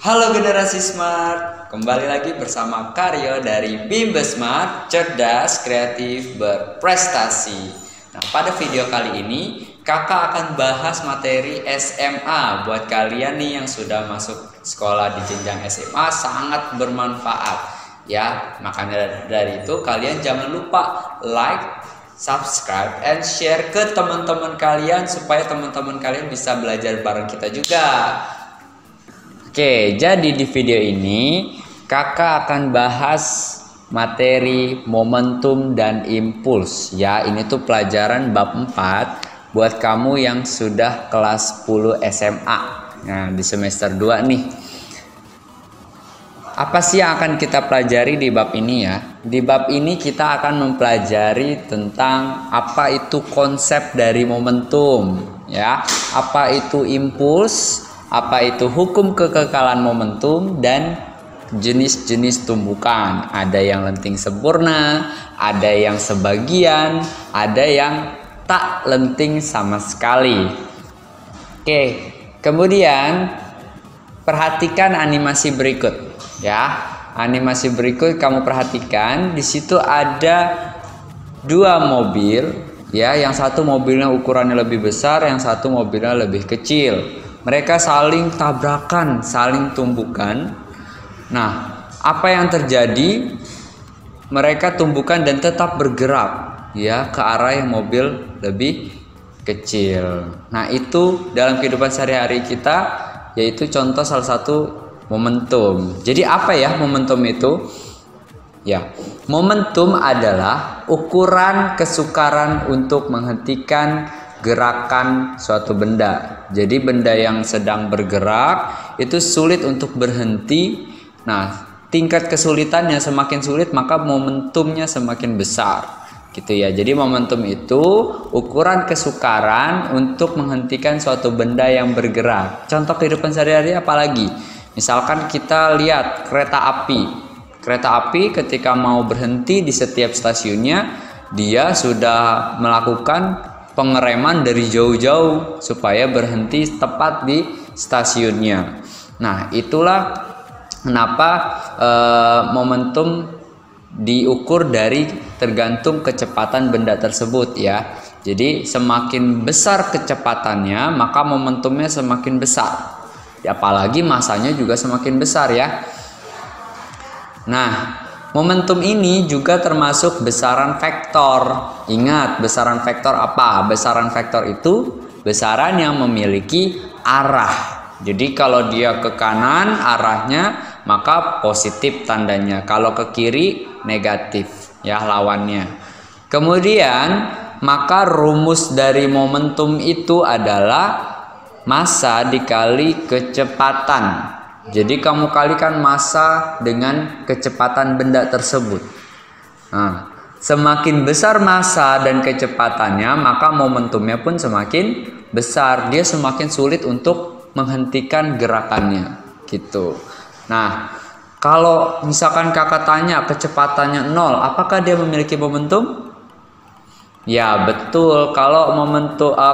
Halo generasi smart, kembali lagi bersama Karyo dari Bimbe Smart, cerdas, kreatif, berprestasi. Nah, pada video kali ini kakak akan bahas materi SMA. Buat kalian nih yang sudah masuk sekolah di jenjang SMA sangat bermanfaat ya. Makanya dari itu kalian jangan lupa like, subscribe, and share ke teman-teman kalian supaya teman-teman kalian bisa belajar bareng kita juga. Oke, jadi di video ini kakak akan bahas materi momentum dan impuls ya. Ini tuh pelajaran bab 4 buat kamu yang sudah kelas 10 SMA. Nah, di semester 2 nih. Apa sih yang akan kita pelajari di bab ini ya? Di bab ini kita akan mempelajari tentang apa itu konsep dari momentum ya. Apa itu impuls? Apa itu hukum kekekalan momentum dan jenis-jenis tumbukan. Ada yang lenting sempurna, ada yang sebagian, ada yang tak lenting sama sekali. Oke, kemudian perhatikan animasi berikut ya. Animasi berikut kamu perhatikan, di situ ada dua mobil ya, yang satu mobilnya ukurannya lebih besar, yang satu mobilnya lebih kecil. Mereka saling tabrakan, saling tumbukan. Nah, apa yang terjadi? Mereka tumbukan dan tetap bergerak ya ke arah yang mobil lebih kecil. Nah, itu dalam kehidupan sehari-hari kita, yaitu contoh salah satu momentum. Jadi apa ya momentum itu? Ya, momentum adalah ukuran kesukaran untuk menghentikan gerakan suatu benda. Jadi benda yang sedang bergerak itu sulit untuk berhenti. Nah, tingkat kesulitannya semakin sulit maka momentumnya semakin besar. Gitu ya. Jadi momentum itu ukuran kesukaran untuk menghentikan suatu benda yang bergerak. Contoh kehidupan sehari-hari apalagi? Misalkan kita lihat kereta api. Kereta api ketika mau berhenti di setiap stasiunnya, dia sudah melakukan pengereman dari jauh-jauh supaya berhenti tepat di stasiunnya. Nah, itulah kenapa momentum diukur dari tergantung kecepatan benda tersebut ya. Jadi semakin besar kecepatannya maka momentumnya semakin besar. Apalagi masanya juga semakin besar ya. Nah, momentum ini juga termasuk besaran vektor. Ingat, besaran vektor apa? Besaran vektor itu besaran yang memiliki arah. Jadi kalau dia ke kanan arahnya maka positif tandanya. Kalau ke kiri negatif ya lawannya. Kemudian maka rumus dari momentum itu adalah massa dikali kecepatan. Jadi kamu kalikan massa dengan kecepatan benda tersebut. Nah, semakin besar massa dan kecepatannya, maka momentumnya pun semakin besar. Dia semakin sulit untuk menghentikan gerakannya, gitu. Nah, kalau misalkan kakak tanya kecepatannya 0, apakah dia memiliki momentum? Ya, betul. Kalau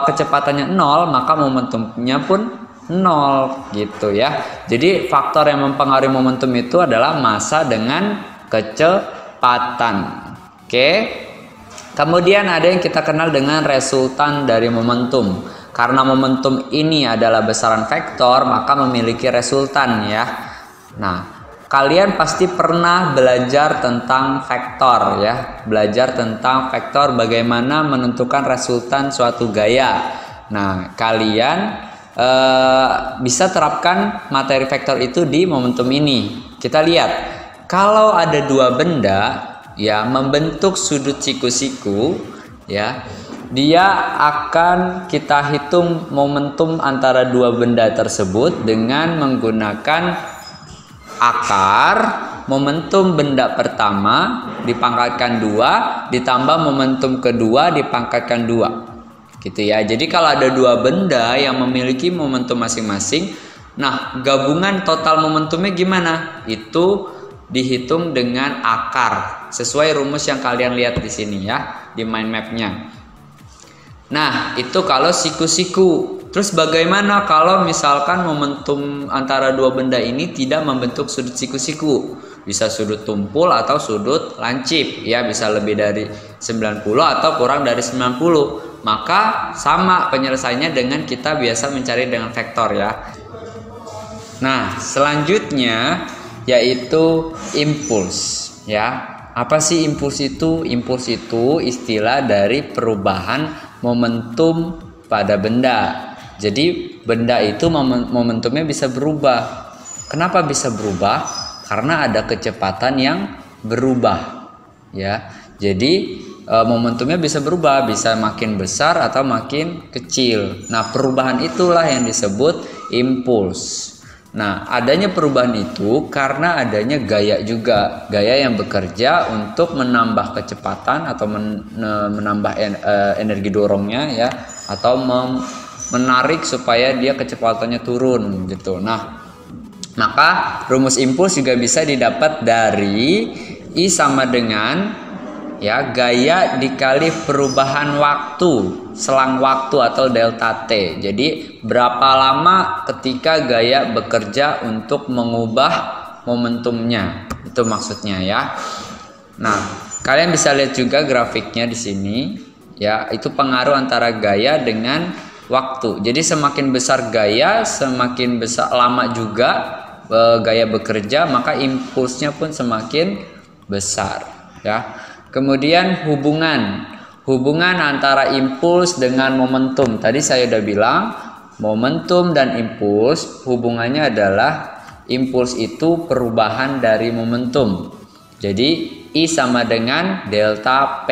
kecepatannya 0, maka momentumnya pun 0 gitu ya. Jadi faktor yang mempengaruhi momentum itu adalah massa dengan kecepatan. Oke. Kemudian ada yang kita kenal dengan resultan dari momentum. Karena momentum ini adalah besaran vektor, maka memiliki resultan ya. Nah, kalian pasti pernah belajar tentang vektor ya. Belajar tentang vektor bagaimana menentukan resultan suatu gaya. Nah, kalian bisa terapkan materi vektor itu di momentum ini. Kita lihat, kalau ada dua benda ya membentuk sudut siku-siku ya, dia akan kita hitung momentum antara dua benda tersebut dengan menggunakan akar momentum benda pertama dipangkatkan 2 ditambah momentum kedua dipangkatkan 2. Gitu ya. Jadi kalau ada dua benda yang memiliki momentum masing-masing, nah gabungan total momentumnya gimana? Itu dihitung dengan akar sesuai rumus yang kalian lihat di sini ya, di mind mapnya. Nah, itu kalau siku-siku. Terus bagaimana kalau misalkan momentum antara dua benda ini tidak membentuk sudut siku-siku? Bisa sudut tumpul atau sudut lancip, ya bisa lebih dari 90 atau kurang dari 90. Maka sama penyelesaiannya dengan kita biasa mencari dengan vektor ya. Nah, selanjutnya yaitu impuls ya. Apa sih impuls itu? Impuls itu istilah dari perubahan momentum pada benda. Jadi benda itu momentumnya bisa berubah. Kenapa bisa berubah? Karena ada kecepatan yang berubah ya. Jadi momentumnya bisa berubah, bisa makin besar atau makin kecil. Nah, perubahan itulah yang disebut impuls. Nah, adanya perubahan itu karena adanya gaya juga, gaya yang bekerja untuk menambah kecepatan atau menambah energi dorongnya ya, atau menarik supaya dia kecepatannya turun gitu. Nah, maka rumus impuls juga bisa didapat dari I sama dengan ya gaya dikali perubahan waktu, selang waktu atau delta T. Jadi berapa lama ketika gaya bekerja untuk mengubah momentumnya, itu maksudnya ya. Nah, kalian bisa lihat juga grafiknya di sini ya, itu pengaruh antara gaya dengan waktu. Jadi semakin besar gaya, semakin besar lama juga gaya bekerja, maka impulsnya pun semakin besar ya. Kemudian hubungan antara impuls dengan momentum. Tadi saya udah bilang momentum dan impuls hubungannya adalah impuls itu perubahan dari momentum. Jadi I sama dengan delta P,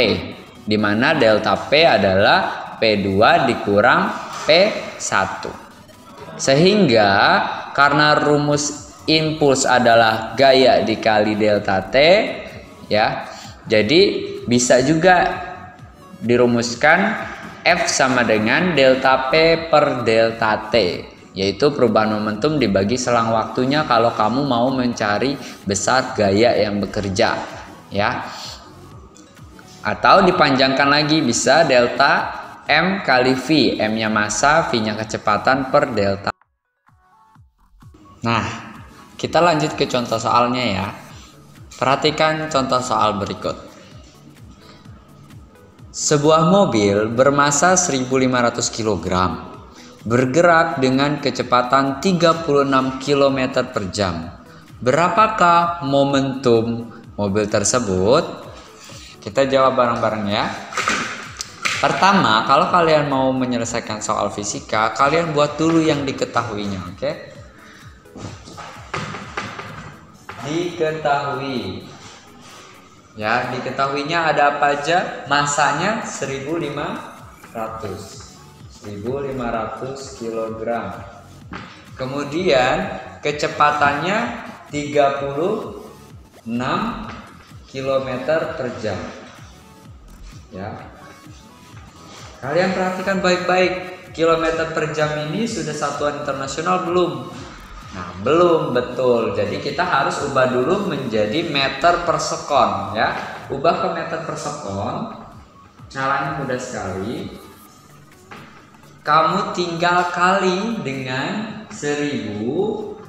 di mana delta P adalah P2 dikurang P1. Sehingga karena rumus impuls adalah gaya dikali delta T ya. Jadi bisa juga dirumuskan F sama dengan delta P per delta T, yaitu perubahan momentum dibagi selang waktunya kalau kamu mau mencari besar gaya yang bekerja ya. Atau dipanjangkan lagi bisa delta M kali V, M-nya massa, V-nya kecepatan per delta. Nah, kita lanjut ke contoh soalnya ya. Perhatikan contoh soal berikut. Sebuah mobil bermassa 1500 kg bergerak dengan kecepatan 36 km per jam. Berapakah momentum mobil tersebut? Kita jawab bareng-bareng ya. Pertama, kalau kalian mau menyelesaikan soal fisika, kalian buat dulu yang diketahuinya, oke? Diketahui ya, diketahuinya ada apa aja? Masanya 1500 kg, kemudian kecepatannya 36 km per jam ya. Kalian perhatikan baik-baik, kilometer per jam ini sudah satuan internasional belum? Nah, belum, betul. Jadi kita harus ubah dulu menjadi meter per sekon ya. Ubah ke meter per sekon. Caranya mudah sekali. Kamu tinggal kali dengan 1000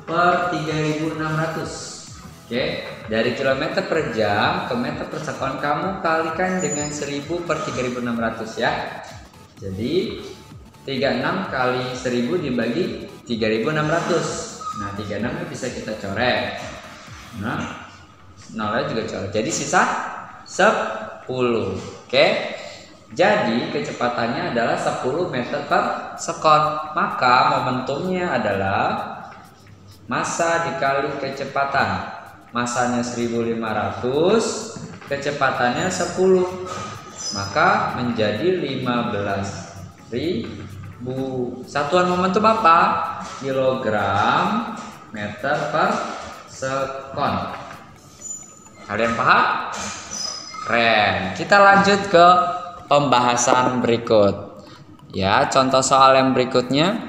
per 3600. Oke, dari kilometer per jam ke meter per sekon kamu kalikan dengan 1000 per 3600 ya. Jadi 36 kali 1000 dibagi 3600. Nah, 36 ini bisa kita coret. Nah, nolnya juga coret. Jadi sisa 10. Oke. Jadi kecepatannya adalah 10 meter per sekon. Maka momentumnya adalah massa dikali kecepatan. Massanya 1500, kecepatannya 10. Maka menjadi 15.000. Satuan momentum apa? Kilogram meter per sekon. Kalian paham? Keren. Kita lanjut ke pembahasan berikut. Ya, contoh soal yang berikutnya.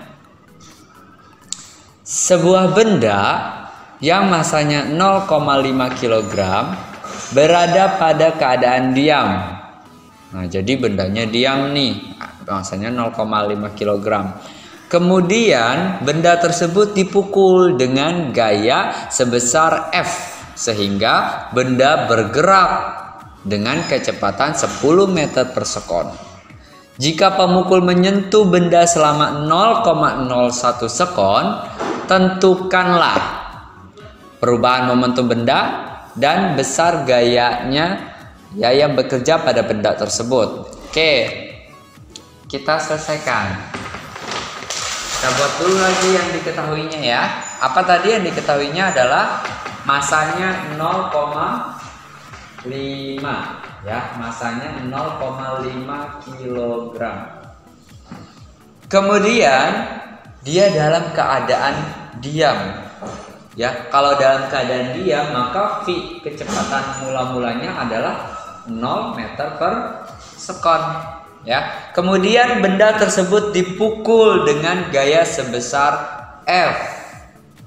Sebuah benda yang massanya 0,5 kg berada pada keadaan diam. Nah, jadi bendanya diam nih. Massanya 0,5 kg. Kemudian benda tersebut dipukul dengan gaya sebesar F sehingga benda bergerak dengan kecepatan 10 meter per sekon. Jika pemukul menyentuh benda selama 0,01 sekon, tentukanlah perubahan momentum benda dan besar gayanya yang bekerja pada benda tersebut. Oke, kita selesaikan. Kita buat dulu lagi yang diketahuinya ya. Apa tadi yang diketahuinya adalah masanya 0,5 ya, masanya 0,5 kg. Kemudian dia dalam keadaan diam. Ya, kalau dalam keadaan diam maka v kecepatan mula-mulanya adalah 0 meter per sekon. Ya, kemudian benda tersebut dipukul dengan gaya sebesar F.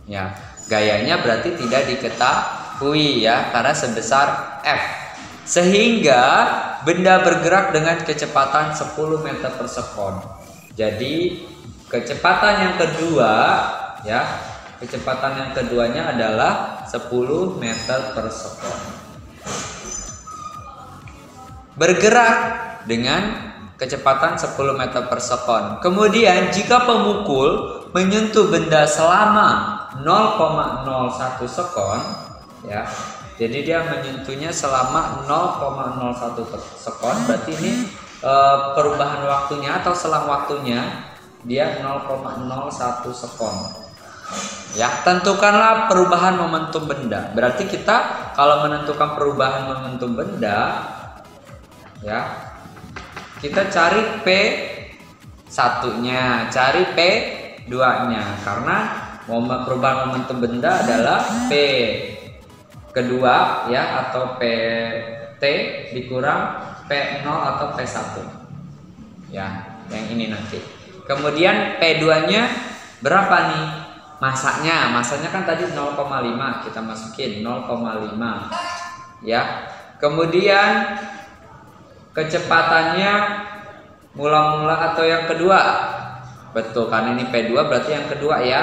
Ya, gayanya berarti tidak diketahui ya, karena sebesar F. Sehingga benda bergerak dengan kecepatan 10 meter per sekon. Jadi kecepatan yang kedua ya, kecepatan yang keduanya adalah 10 meter per sekon. Bergerak dengan kecepatan 10 meter per sekon. Kemudian jika pemukul menyentuh benda selama 0,01 sekon ya, jadi dia menyentuhnya selama 0,01 sekon, berarti ini perubahan waktunya atau selang waktunya dia 0,01 sekon. Ya, tentukanlah perubahan momentum benda. Berarti kita kalau menentukan perubahan momentum benda ya, kita cari P1-nya, cari P2-nya, karena perubahan momentum benda adalah P kedua ya, atau PT dikurang P0 atau P1 ya, yang ini nanti. Kemudian P2-nya berapa nih? Masanya kan tadi 0,5, kita masukin 0,5 ya. Kemudian kecepatannya mula-mula atau yang kedua, betul, karena ini P2 berarti yang kedua ya,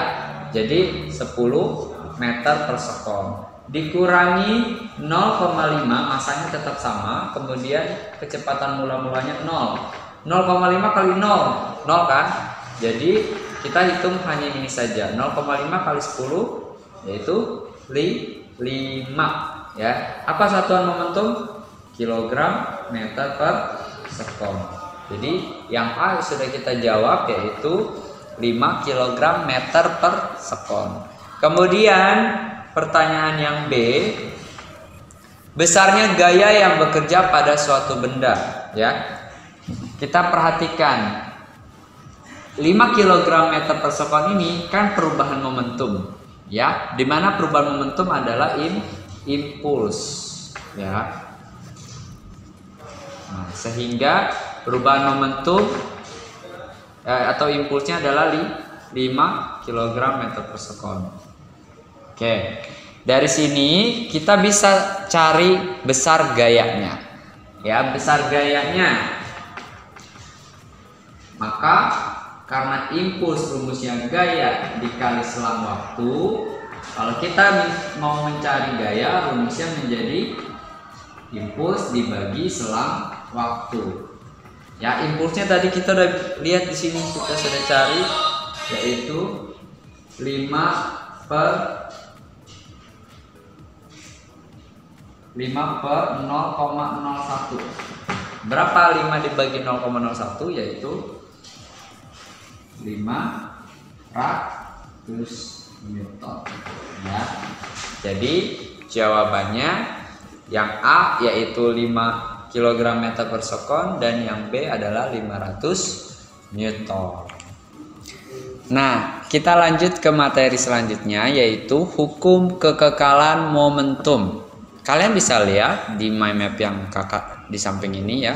jadi 10 meter per sekon dikurangi 0,5, masanya tetap sama, kemudian kecepatan mula-mulanya 0 kali 0 kan, jadi kita hitung hanya ini saja, 0,5 kali 10 yaitu 5 ya. Apa satuan momentum? Kilogram meter per sekon. Jadi yang A sudah kita jawab, yaitu 5 kg meter per sekon. Kemudian pertanyaan yang B, besarnya gaya yang bekerja pada suatu benda ya. Kita perhatikan 5 kg meter per sekon ini kan perubahan momentum ya, dimana perubahan momentum adalah impuls ya. Nah, sehingga perubahan momentum atau impulsnya adalah 5 kg meter per sekon. Oke, dari sini kita bisa cari besar gayanya ya, besar gayanya. Maka karena impuls rumusnya gaya dikali selang waktu, kalau kita mau mencari gaya, rumusnya menjadi impuls dibagi selang waktu. Ya, impulsnya tadi kita udah lihat di sini, kita sudah cari, yaitu 5 per 0,01. Berapa 5 dibagi 0,01? Yaitu 500 Newton ya. Jadi jawabannya yang A yaitu 5 kg meter per sekon dan yang B adalah 500 Newton. Nah, kita lanjut ke materi selanjutnya, yaitu hukum kekekalan momentum. Kalian bisa lihat di mind map yang kakak di samping ini ya.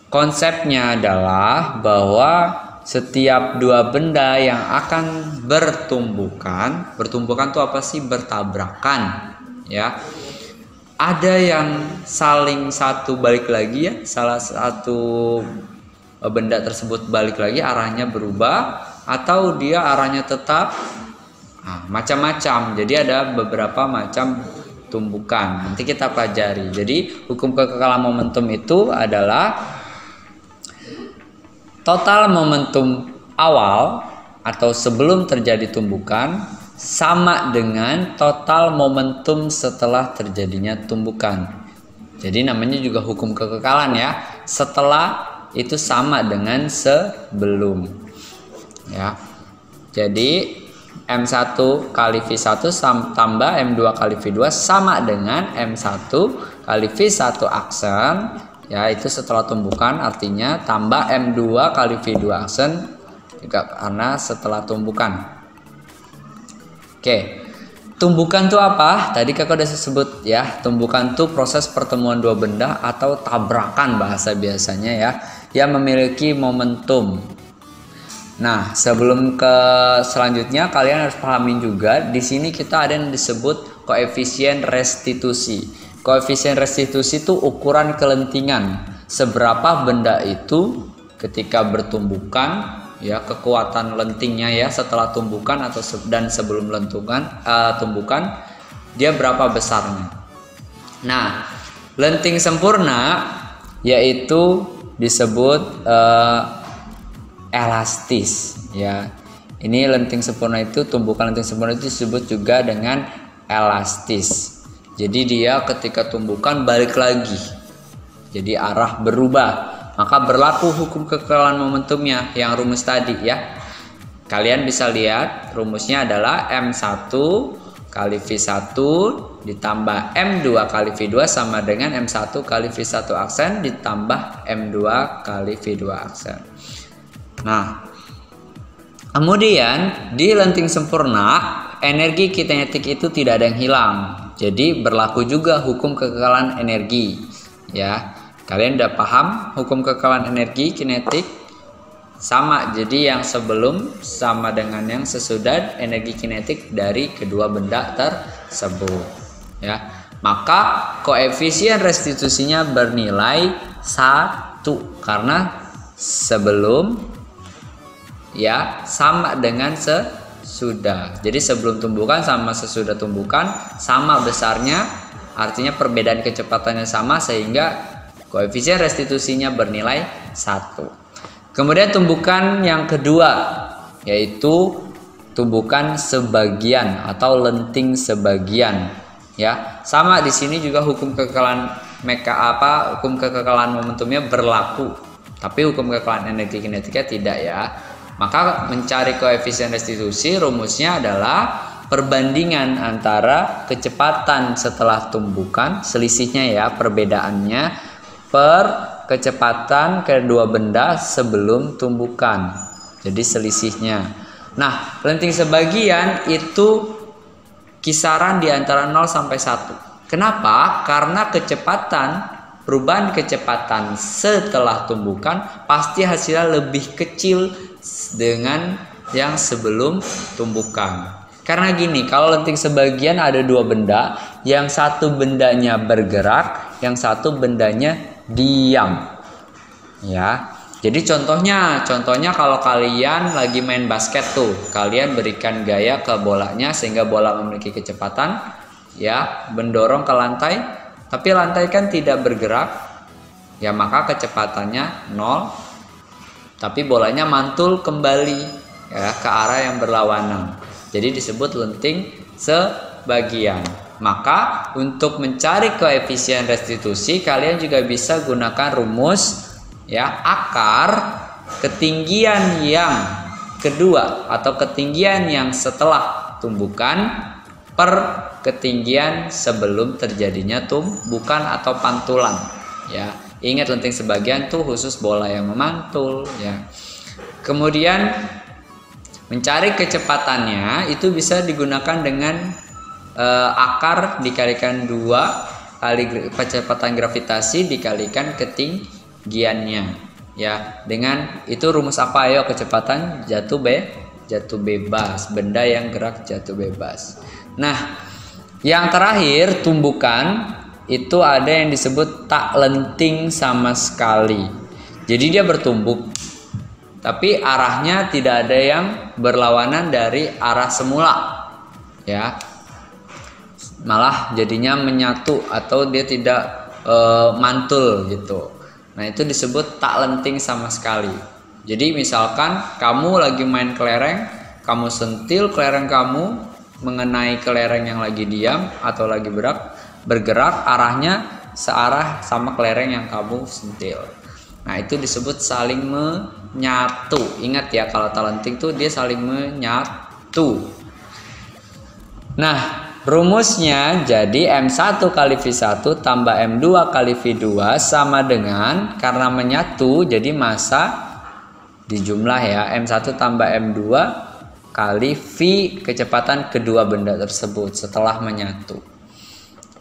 Konsepnya adalah bahwa setiap dua benda yang akan bertumbukan tuh apa sih? Bertabrakan ya. Ada yang saling satu balik lagi ya, salah satu benda tersebut balik lagi, arahnya berubah, atau dia arahnya tetap. Nah, macam-macam. Jadi ada beberapa macam tumbukan. Nanti kita pelajari. Jadi hukum kekekalan momentum itu adalah total momentum awal atau sebelum terjadi tumbukan sama dengan total momentum setelah terjadinya tumbukan. Jadi namanya juga hukum kekekalan ya. Setelah itu sama dengan sebelum. Ya. Jadi M1 kali V1 tambah M2 kali V2 sama dengan M1 kali V1 aksen, ya itu setelah tumbukan, artinya tambah M2 kali V2 aksen juga karena setelah tumbukan. Oke, tumbukan itu apa? Tadi kakak udah sebut ya, tumbukan itu proses pertemuan dua benda atau tabrakan bahasa biasanya ya, yang memiliki momentum. Nah, sebelum ke selanjutnya kalian harus pahamin juga di sini kita ada yang disebut koefisien restitusi. Koefisien restitusi itu ukuran kelentingan. Seberapa benda itu ketika bertumbukan, ya kekuatan lentingnya ya setelah tumbukan atau dan sebelum tumbukan dia berapa besarnya. Nah, lenting sempurna yaitu disebut elastis ya. Ini lenting sempurna itu, tumbukan lenting sempurna itu disebut juga dengan elastis. Jadi dia ketika tumbukan balik lagi, jadi arah berubah, maka berlaku hukum kekekalan momentumnya yang rumus tadi ya. Kalian bisa lihat rumusnya adalah M1 kali V1 ditambah M2 kali V2 sama dengan M1 kali V1 aksen ditambah M2 kali V2 aksen. Nah, kemudian di lenting sempurna energi kinetik itu tidak ada yang hilang. Jadi berlaku juga hukum kekekalan energi. Ya, kalian udah paham hukum kekekalan energi kinetik? Sama, jadi yang sebelum sama dengan yang sesudah energi kinetik dari kedua benda tersebut. Ya, maka koefisien restitusinya bernilai 1 karena sebelum ya sama dengan sesudah. Jadi sebelum tumbukan sama sesudah tumbukan sama besarnya, artinya perbedaan kecepatannya sama sehingga koefisien restitusinya bernilai 1. Kemudian tumbukan yang kedua yaitu tumbukan sebagian atau lenting sebagian ya. Sama di sini juga hukum kekekalan hukum kekekalan momentumnya berlaku. Tapi hukum kekekalan energi kinetika tidak ya. Maka mencari koefisien restitusi rumusnya adalah perbandingan antara kecepatan setelah tumbukan, selisihnya ya, perbedaannya per kecepatan kedua benda sebelum tumbukan. Jadi selisihnya. Nah, lenting sebagian itu kisaran di antara 0 sampai 1. Kenapa? Karena perubahan kecepatan setelah tumbukan pasti hasilnya lebih kecil dengan yang sebelum tumbukan. Karena gini, kalau lenting sebagian ada dua benda, yang satu bendanya bergerak, yang satu bendanya diam. Ya. Jadi contohnya kalau kalian lagi main basket tuh, kalian berikan gaya ke bolanya sehingga bola memiliki kecepatan ya, mendorong ke lantai, tapi lantai kan tidak bergerak. Ya, maka kecepatannya 0. Tapi bolanya mantul kembali ya ke arah yang berlawanan. Jadi disebut lenting sebagian. Maka untuk mencari koefisien restitusi kalian juga bisa gunakan rumus ya, akar ketinggian yang kedua atau ketinggian yang setelah tumbukan per ketinggian sebelum terjadinya tumbukan atau pantulan ya. Ingat, lenting sebagian tuh khusus bola yang memantul ya. Kemudian mencari kecepatannya itu bisa digunakan dengan akar dikalikan 2 kali kecepatan gravitasi dikalikan ketinggiannya ya. Dengan itu rumus apa? Ayo, kecepatan jatuh bebas, benda yang gerak jatuh bebas. Nah, yang terakhir tumbukan itu ada yang disebut tak lenting sama sekali. Jadi dia bertumbuk tapi arahnya tidak ada yang berlawanan dari arah semula, ya. Malah jadinya menyatu atau dia tidak mantul gitu. Nah, itu disebut tak lenting sama sekali. Jadi misalkan kamu lagi main kelereng, kamu sentil kelereng kamu mengenai kelereng yang lagi diam atau lagi bergerak, arahnya searah sama kelereng yang kamu sentil. Nah, itu disebut saling menyatu. Ingat ya, kalau tak lenting tuh dia saling menyatu. Nah, rumusnya jadi M1 kali V1 tambah M2 kali V2 sama dengan, karena menyatu jadi massa dijumlah ya, M1 tambah M2 kali V kecepatan kedua benda tersebut setelah menyatu.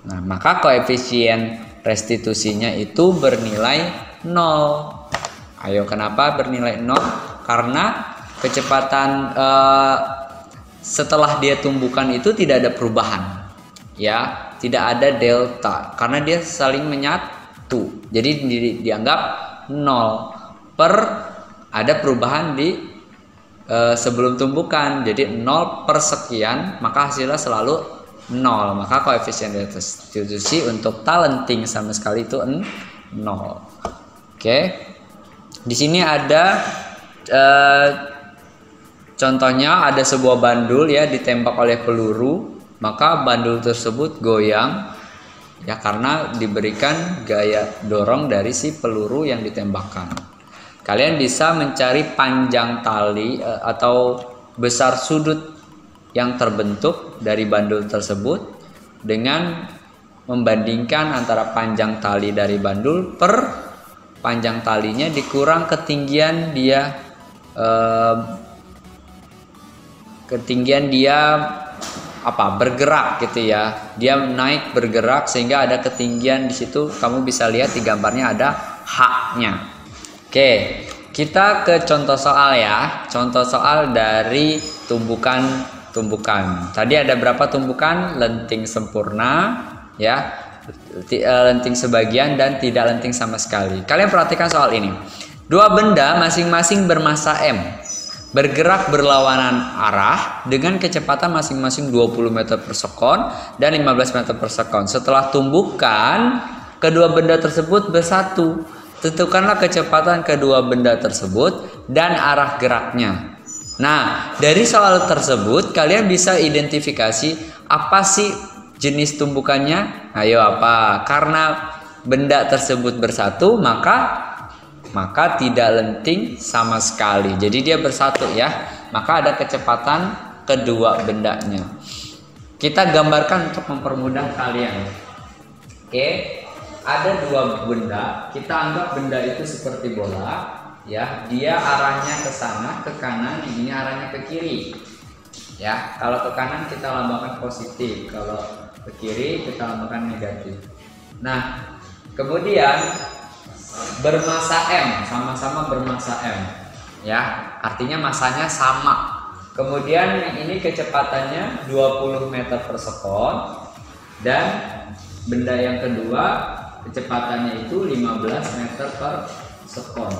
Nah, maka koefisien restitusinya itu bernilai 0. Ayo, kenapa bernilai 0? Karena kecepatan setelah dia tumbukan itu tidak ada perubahan, ya, tidak ada delta karena dia saling menyatu. Jadi dianggap 0 per ada perubahan di sebelum tumbukan, jadi 0 per sekian, maka hasilnya selalu 0. Maka koefisien restitusi untuk tak lenting sama sekali itu 0. Oke, di sini ada contohnya, ada sebuah bandul ya ditembak oleh peluru, maka bandul tersebut goyang ya karena diberikan gaya dorong dari si peluru yang ditembakkan. Kalian bisa mencari panjang tali atau besar sudut yang terbentuk dari bandul tersebut dengan membandingkan antara panjang tali dari bandul per panjang talinya dikurang ketinggian dia bergerak gitu ya, dia naik bergerak sehingga ada ketinggian di situ. Kamu bisa lihat di gambarnya ada H-nya. Oke, kita ke contoh soal ya. Contoh soal dari tumbukan. Tadi ada berapa tumbukan? Lenting sempurna ya, lenting sebagian dan tidak lenting sama sekali. Kalian perhatikan soal ini. Dua benda masing-masing bermassa M bergerak berlawanan arah dengan kecepatan masing-masing 20 meter per sekon dan 15 meter per sekon. Setelah tumbukan, kedua benda tersebut bersatu. Tentukanlah kecepatan kedua benda tersebut dan arah geraknya. Nah, dari soal tersebut kalian bisa identifikasi apa sih jenis tumbukannya. Ayo, apa? Karena benda tersebut bersatu, maka tidak lenting sama sekali. Jadi dia bersatu ya. Maka ada kecepatan kedua bendanya. Kita gambarkan untuk mempermudah kalian. Oke, ada dua benda. Kita anggap benda itu seperti bola ya. Dia arahnya ke sana, ke kanan, ini arahnya ke kiri. Ya, kalau ke kanan kita lambangkan positif, kalau ke kiri kita lambangkan negatif. Nah, kemudian bermassa M, sama-sama bermassa M ya, artinya masanya sama. Kemudian yang ini kecepatannya 20 meter per sekon dan benda yang kedua kecepatannya itu 15 meter per sekon.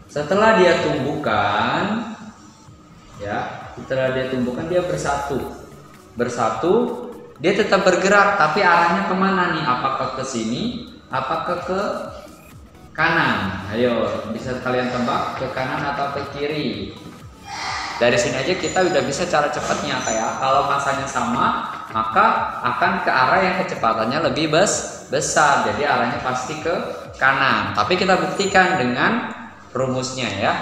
Setelah dia tumbukan ya, dia bersatu, dia tetap bergerak tapi arahnya kemana nih? Apakah ke sini? Apakah ke kanan? Ayo, bisa kalian tebak ke kanan atau ke kiri. Dari sini aja kita udah bisa cara cepatnya kayak kalau masanya sama, maka akan ke arah yang kecepatannya lebih besar. Jadi arahnya pasti ke kanan. Tapi kita buktikan dengan rumusnya ya.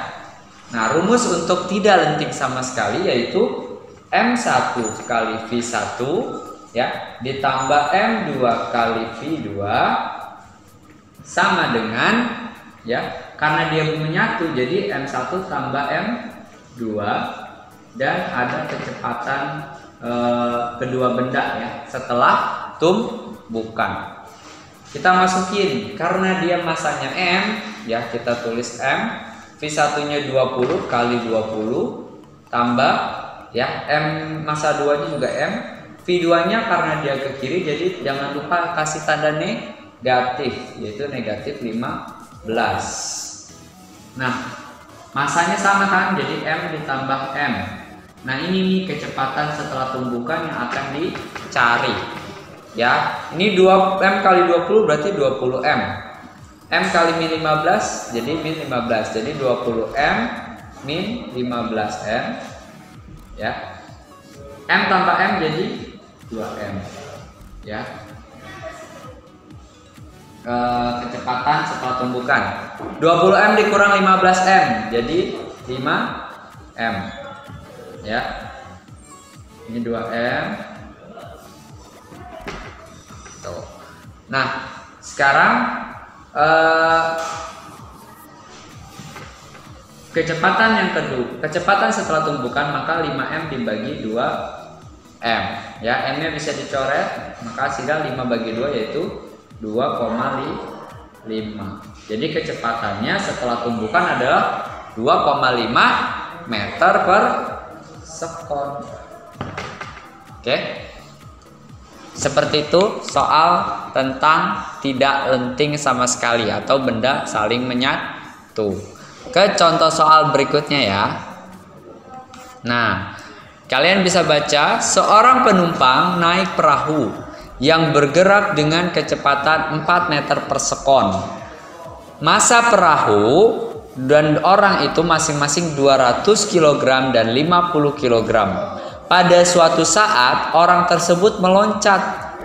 Nah, rumus untuk tidak lenting sama sekali yaitu M1 kali V1 ya ditambah M2 kali V2 sama dengan ya, karena dia menyatu jadi M1 tambah M2 dan ada kecepatan kedua benda ya setelah tumbukan. Kita masukin karena dia masanya M ya, kita tulis M, V1 nya 20 kali 20 tambah ya M massa 2 nya juga M, V2 nya karena dia ke kiri jadi jangan lupa kasih tanda negatif, yaitu negatif 15. Nah, Masanya sama kan, jadi M ditambah M. Nah ini nih kecepatan setelah tumbukan yang akan dicari. Ya, ini 2M kali 20 berarti 20M. M kali min 15 jadi min 15. Jadi 20M min 15M. Ya. M tambah M jadi 2M. Ya. Kecepatan setelah tumbukan. 20M dikurang 15M jadi 5M. Ya. Ini 2M. Tuh. Nah, sekarang kecepatan yang kedua, kecepatan setelah tumbukan, maka 5M dibagi 2M. Ya, M-nya bisa dicoret, maka hasilnya 5 bagi 2 yaitu 2,5. Jadi kecepatannya setelah tumbukan adalah 2,5 meter per sekon. Oke. Seperti itu soal tentang tidak lenting sama sekali atau benda saling menyatu. Ke contoh soal berikutnya ya. Nah, kalian bisa baca, seorang penumpang naik perahu yang bergerak dengan kecepatan 4 meter per sekon. Massa perahu dan orang itu masing-masing 200 kg dan 50 kg. Pada suatu saat orang tersebut meloncat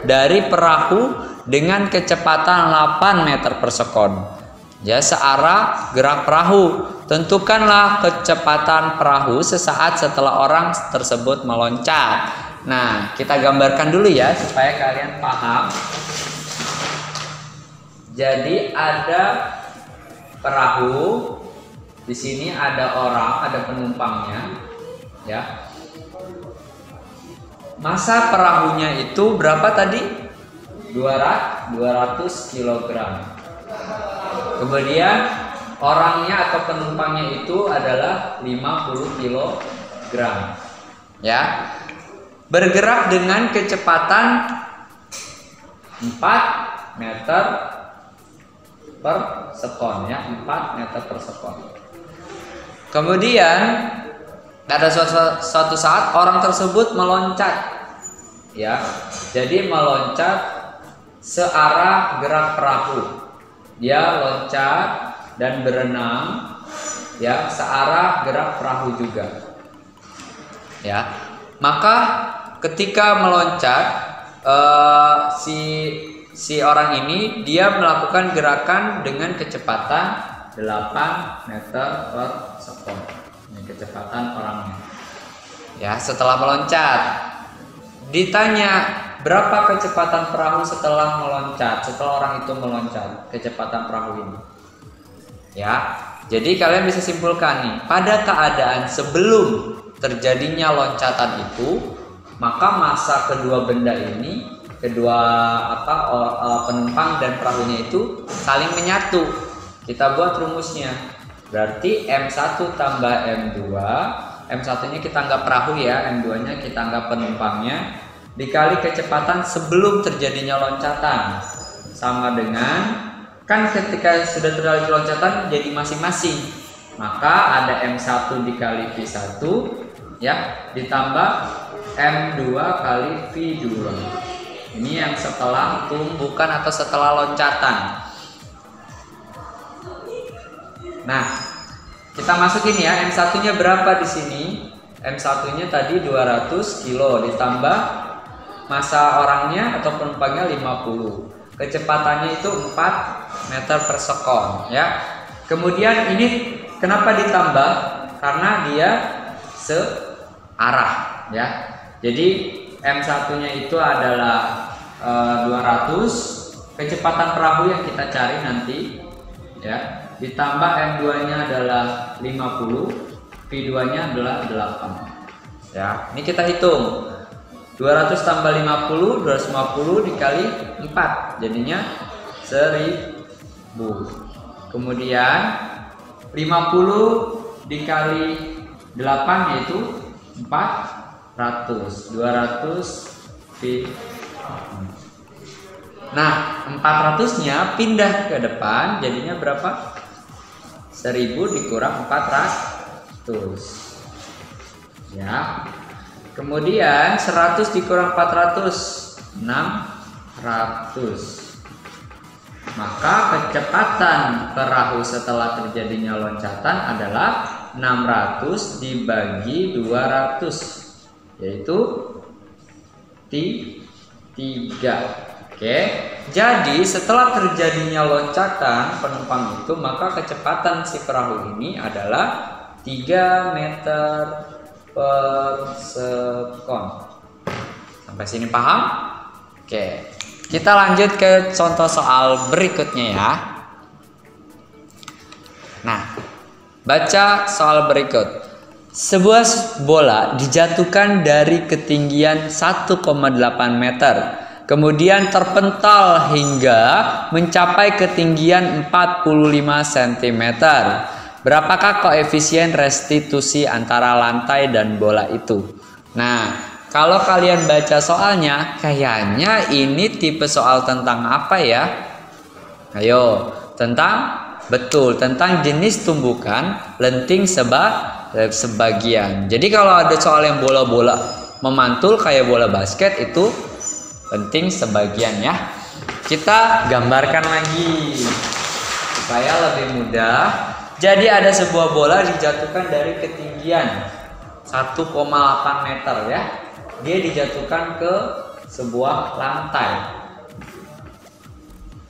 dari perahu dengan kecepatan 8 meter per sekon. Ya, searah gerak perahu. Tentukanlah kecepatan perahu sesaat setelah orang tersebut meloncat. Nah, kita gambarkan dulu ya supaya kalian paham. Jadi ada perahu, di sini ada orang, ada penumpangnya, ya. Massa perahunya itu berapa tadi? 200 kg. Kemudian orangnya atau penumpangnya itu adalah 50 kg. Ya. Bergerak dengan kecepatan 4 meter per sekon ya, 4 meter per sekon. Kemudian ada suatu saat orang tersebut meloncat. Ya. Jadi meloncat searah gerak perahu. Dia loncat dan berenang ya, searah gerak perahu juga. Ya. Maka ketika meloncat si orang ini dia melakukan gerakan dengan kecepatan 8 meter per sekon. Ini kecepatan orangnya. Ya, setelah meloncat. Ditanya, berapa kecepatan perahu setelah meloncat? Setelah orang itu meloncat, kecepatan perahu ini. Ya. Jadi kalian bisa simpulkan nih, pada keadaan sebelum terjadinya loncatan itu, maka massa kedua benda ini, kedua penumpang dan perahunya itu saling menyatu. Kita buat rumusnya. Berarti M1 tambah M2, M1-nya kita anggap perahu ya, M2-nya kita anggap penumpangnya, dikali kecepatan sebelum terjadinya loncatan. Sama dengan, kan ketika sudah terjadi loncatan jadi masing-masing. Maka ada M1 dikali V1 ya, ditambah M2 kali V2. Ini yang setelah tumbukan atau setelah loncatan. Nah, kita masukin ya, M1-nya berapa di sini? M1-nya tadi 200 kilo ditambah massa orangnya atau penumpangnya 50. Kecepatannya itu 4 meter per sekon ya. Kemudian ini kenapa ditambah? Karena dia searah ya. Jadi M1-nya itu adalah 200, kecepatan perahu yang kita cari nanti ya. Ditambah M2-nya adalah 50, V2-nya adalah 8. Ya, ini kita hitung. 200 tambah 50, 250 dikali 4, jadinya 1000. Kemudian 50 dikali 8 yaitu 400. 200 V. Nah, 400-nya pindah ke depan, jadinya berapa? 1000. 1000 dikurang 400. Ya. Kemudian 100 dikurang 400, 600. Maka kecepatan perahu setelah terjadinya loncatan adalah 600 dibagi 200, yaitu 3. Oke. Jadi setelah terjadinya loncatan penumpang itu, maka kecepatan si perahu ini adalah 3 meter per sekon. Sampai sini paham? Oke. Kita lanjut ke contoh soal berikutnya ya. Nah, baca soal berikut. Sebuah bola dijatuhkan dari ketinggian 1,8 meter, kemudian terpental hingga mencapai ketinggian 45 cm. Berapakah koefisien restitusi antara lantai dan bola itu? Nah, kalau kalian baca soalnya, kayaknya ini tipe soal tentang apa ya? Ayo, betul, tentang jenis tumbukan lenting sebagian. Jadi kalau ada soal yang bola-bola memantul kayak bola basket, itu lenting sebagian ya. Kita gambarkan lagi supaya lebih mudah. Jadi ada sebuah bola dijatuhkan dari ketinggian 1,8 meter ya. Dia dijatuhkan ke sebuah lantai.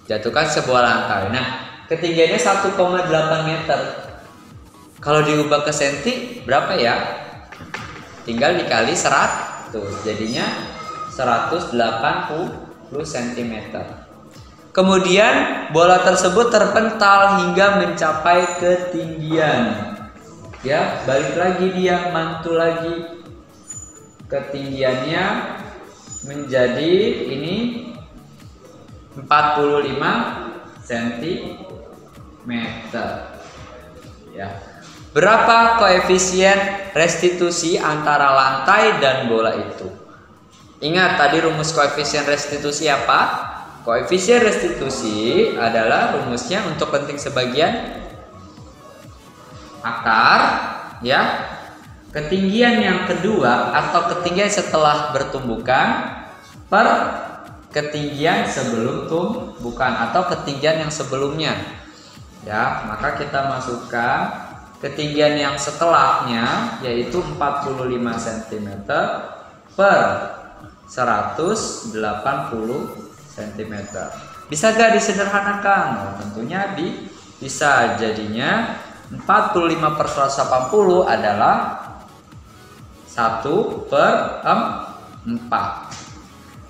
Jatuhkan sebuah lantai. Nah, ketinggiannya 1,8 meter. Kalau diubah ke senti berapa ya? Tinggal dikali 100. Jadinya 180 cm. Kemudian bola tersebut terpental hingga mencapai ketinggian. Ya, balik lagi dia mantul lagi. Ketinggiannya menjadi ini 45 cm. Ya. Berapa koefisien restitusi antara lantai dan bola itu? Ingat tadi rumus koefisien restitusi apa? Koefisien restitusi adalah rumusnya untuk lenting sebagian akar ya. Ketinggian yang kedua atau ketinggian setelah bertumbukan per ketinggian sebelum tumbukan atau ketinggian yang sebelumnya. Ya, maka kita masukkan ketinggian yang setelahnya yaitu 45 cm per 180 cm. Bisa gak disederhanakan? Nah, tentunya bisa. Jadinya 45 per 180 adalah 1/4.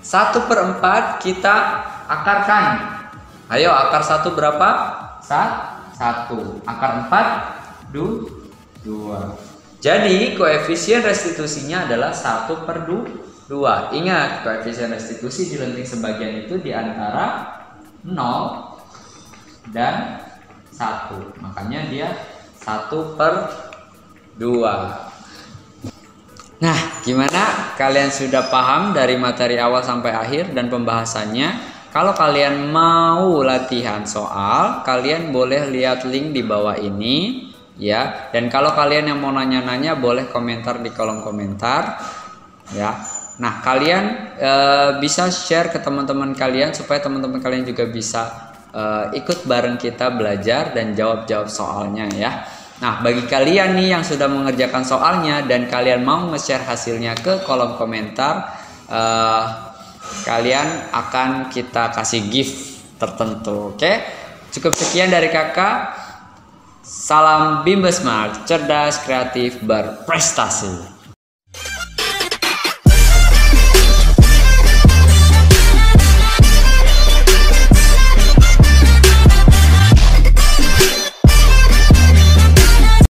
1/4 kita akarkan. Ayo, akar 1 berapa? 1. Akar 4 2. Jadi koefisien restitusinya adalah 1/2. Ingat, koefisien restitusi di lenting sebagian itu di antara 0 dan 1. Makanya dia 1/2. Nah, gimana? Kalian sudah paham dari materi awal sampai akhir dan pembahasannya? Kalau kalian mau latihan soal, kalian boleh lihat link di bawah ini ya. Dan kalau kalian yang mau nanya-nanya, boleh komentar di kolom komentar ya. Nah, kalian bisa share ke teman-teman kalian supaya teman-teman kalian juga bisa ikut bareng kita belajar dan jawab-jawab soalnya ya. Nah, bagi kalian nih yang sudah mengerjakan soalnya dan kalian mau nge-share hasilnya ke kolom komentar, kalian akan kita kasih gift tertentu. Oke? Cukup sekian dari kakak. Salam Bimba Smart, cerdas, kreatif, berprestasi.